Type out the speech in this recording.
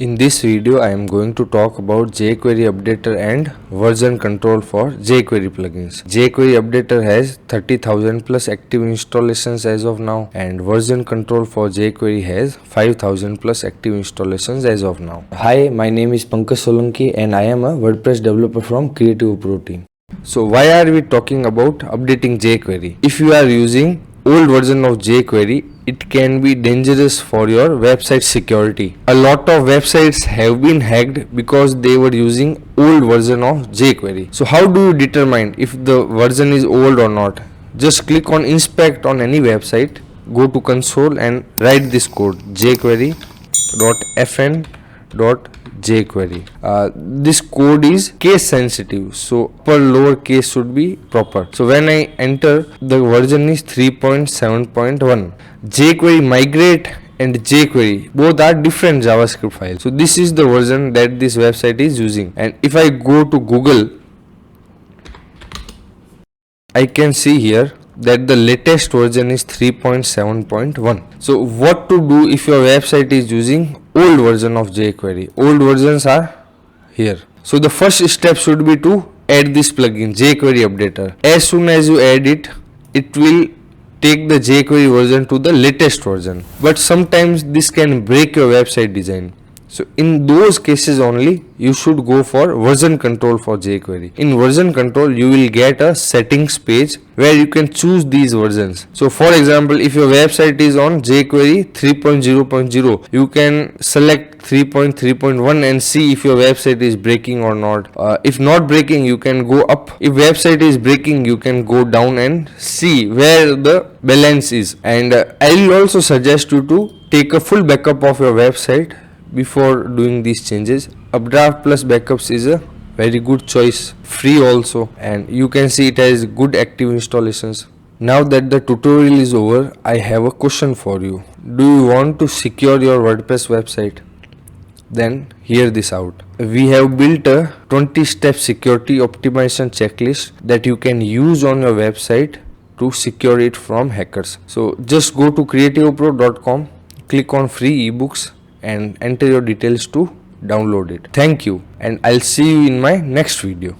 In this video, I am going to talk about jQuery Updater and version control for jQuery plugins. jQuery Updater has 30,000 plus active installations as of now, and version control for jQuery has 5,000 plus active installations as of now. Hi, my name is Pankaj Solanki and I am a WordPress developer from Kreativo Pro team. So why are we talking about updating jQuery? If you are using old version of jQuery, it can be dangerous for your website security. A lot of websites have been hacked because they were using old version of jQuery. So how do you determine if the version is old or not? Just click on inspect on any website, go to console and write this code jQuery.fn.jQuery. This code is case sensitive, so upper lower case should be proper. So when I enter, the version is 3.7.1. jQuery migrate and jQuery both are different JavaScript files. So this is the version that this website is using, and if I go to Google, I can see here that the latest version is 3.7.1. So what to do if your website is using old version of jQuery? Old versions are here. So the first step should be to add this plugin jQuery Updater. As soon as you add it, it will take the jQuery version to the latest version. But sometimes this can break your website design. So in those cases only, you should go for version control for jQuery. In version control, you will get a settings page where you can choose these versions. So for example, if your website is on jQuery 3.0.0, you can select 3.3.1 and see if your website is breaking or not. If not breaking, you can go up. If website is breaking, you can go down and see where the balance is. And I will also suggest you to take a full backup of your website before doing these changes. Updraft plus backups is a very good choice, free also, and you can see it has good active installations. Now that the tutorial is over, I have a question for you. Do you want to secure your WordPress website? Then hear this out. We have built a 20-step security optimization checklist that you can use on your website to secure it from hackers. So just go to kreativopro.com, click on free ebooks and enter your details to download it. Thank you, and I'll see you in my next video.